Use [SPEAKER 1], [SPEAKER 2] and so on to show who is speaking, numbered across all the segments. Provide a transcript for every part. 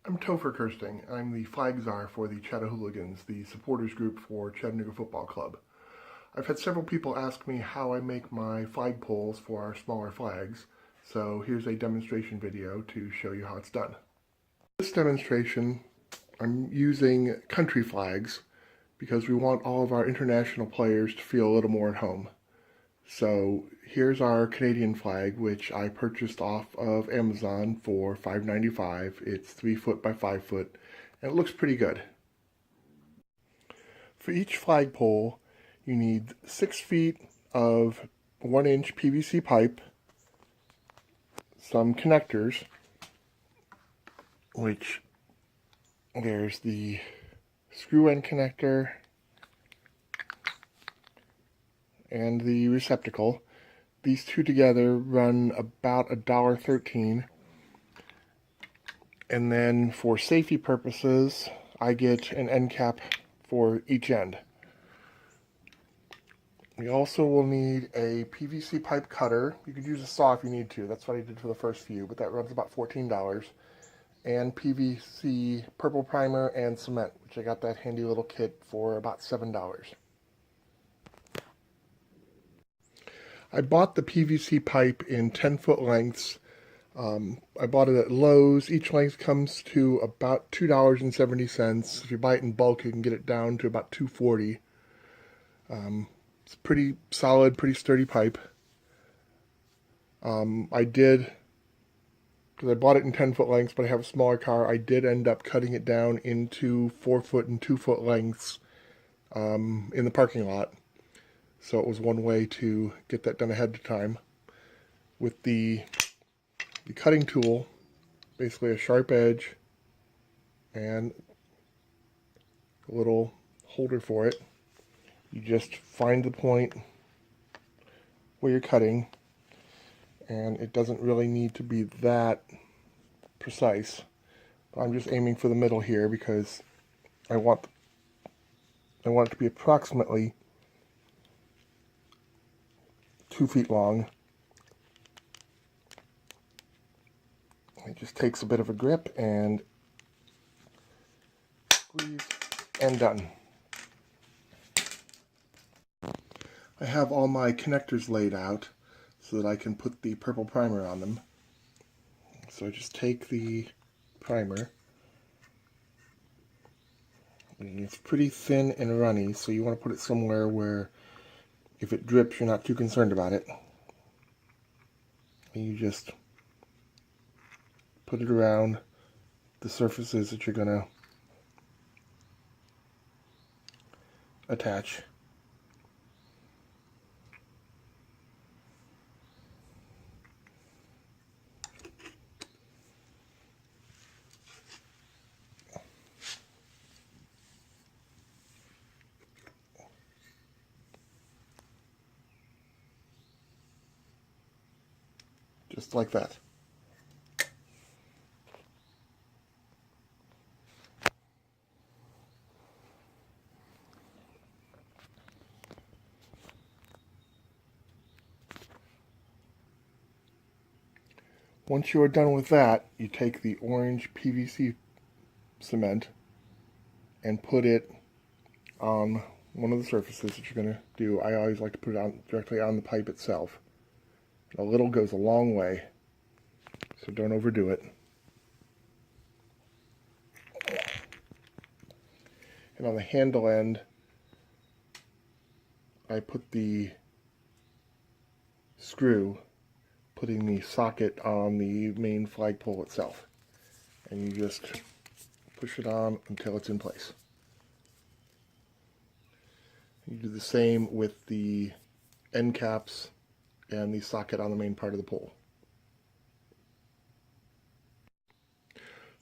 [SPEAKER 1] I'm Topher Kirsting. I'm the flag czar for the Chattahooligans, the supporters group for Chattanooga Football Club. I've had several people ask me how I make my flagpoles for our smaller flags, so here's a demonstration video to show you how it's done. This demonstration, I'm using country flags because we want all of our international players to feel a little more at home. So here's our Canadian flag, which I purchased off of Amazon for $5.95. It's 3 foot by 5 foot, and it looks pretty good. For each flagpole, you need 6 feet of 1-inch PVC pipe, some connectors, which there's the screw end connector and the receptacle. These two together run about $1.13. And then for safety purposes, I get an end cap for each end. We also will need a PVC pipe cutter. You could use a saw if you need to. That's what I did for the first few, but that runs about $14. And PVC purple primer and cement, which I got that handy little kit for about $7. I bought the PVC pipe in 10-foot lengths. I bought it at Lowe's. Each length comes to about $2.70. If you buy it in bulk, you can get it down to about $2.40. It's pretty solid, pretty sturdy pipe. I did, because I bought it in 10-foot lengths, but I have a smaller car, I did end up cutting it down into 4-foot and 2-foot lengths in the parking lot. So it was one way to get that done ahead of time. With the cutting tool, basically a sharp edge and a little holder for it. You just find the point where you're cutting, and it doesn't really need to be that precise. I'm just aiming for the middle here because I want it to be approximately 2 feet long. It just takes a bit of a grip and squeeze and done. I have all my connectors laid out so that I can put the purple primer on them. So I just take the primer, and it's pretty thin and runny, so you want to put it somewhere where if it drips, you're not too concerned about it. And you just put it around the surfaces that you're going to attach. Just like that. Once you are done with that, you take the orange PVC cement and put it on one of the surfaces that you're going to do. I always like to put it on directly on the pipe itself. A little goes a long way, so don't overdo it. And on the handle end, I put the screw, putting the socket on the main flagpole itself. And you just push it on until it's in place. You do the same with the end caps and the socket on the main part of the pole.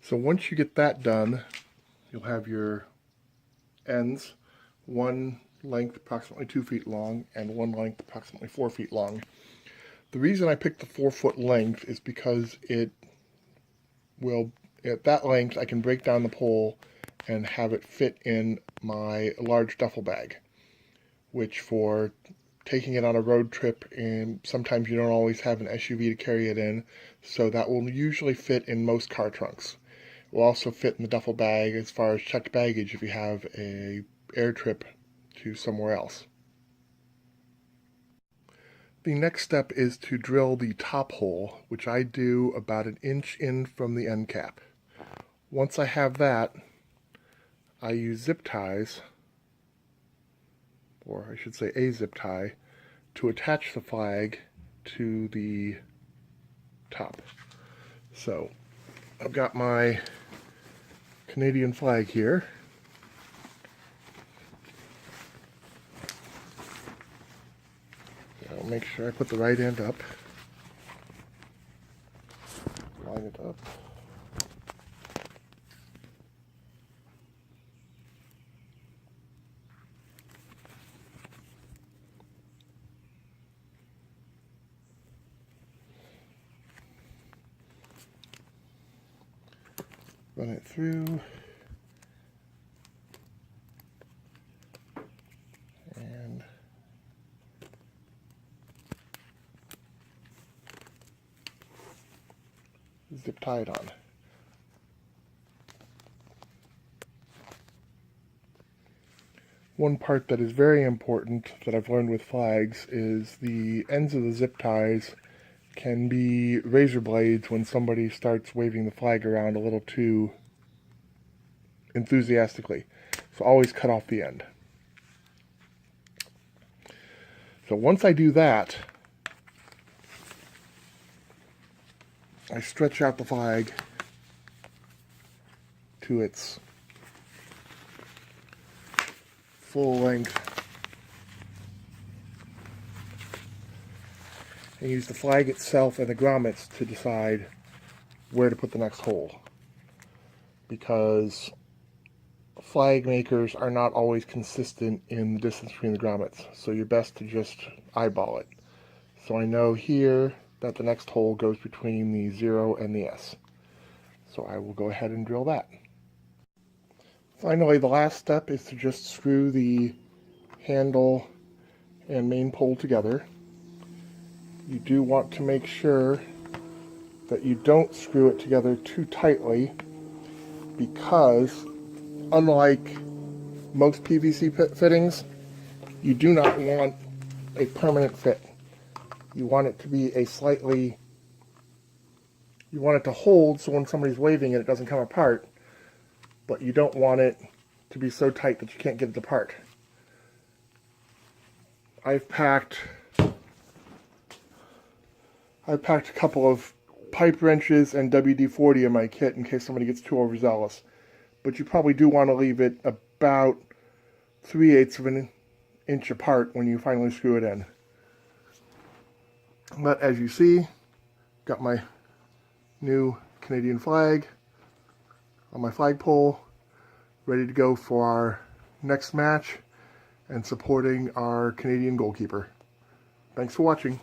[SPEAKER 1] So once you get that done, you'll have your ends, one length approximately 2 feet long and one length approximately 4 feet long. The reason I picked the 4-foot length is because it will, at that length, I can break down the pole and have it fit in my large duffel bag, which for taking it on a road trip, and sometimes you don't always have an SUV to carry it in, so that will usually fit in most car trunks. will also fit in the duffel bag as far as checked baggage if you have a air trip to somewhere else. The next step is to drill the top hole, which I do about 1 inch in from the end cap. Once I have that, I use zip ties, or I should say a zip tie, to attach the flag to the top. So I've got my Canadian flag here. I'll make sure I put the right end up. Line it up. Run it through. And zip tie it on. One part that is very important that I've learned with flags is the ends of the zip ties can be razor blades when somebody starts waving the flag around a little too enthusiastically. So always cut off the end. So once I do that, I stretch out the flag to its full length and use the flag itself and the grommets to decide where to put the next hole, because flag makers are not always consistent in the distance between the grommets, so you're best to just eyeball it. So I know here that the next hole goes between the 0 and the S. So I will go ahead and drill that. Finally, the last step is to just screw the handle and main pole together. You do want to make sure that you don't screw it together too tightly, because unlike most PVC fittings, you do not want a permanent fit. You want it to be you want it to hold so when somebody's waving it doesn't come apart, but you don't want it to be so tight that you can't get it apart. I've packed a couple of pipe wrenches and WD-40 in my kit in case somebody gets too overzealous. But you probably do want to leave it about 3/8 of an inch apart when you finally screw it in. But as you see, got my new Canadian flag on my flagpole, ready to go for our next match and supporting our Canadian goalkeeper. Thanks for watching.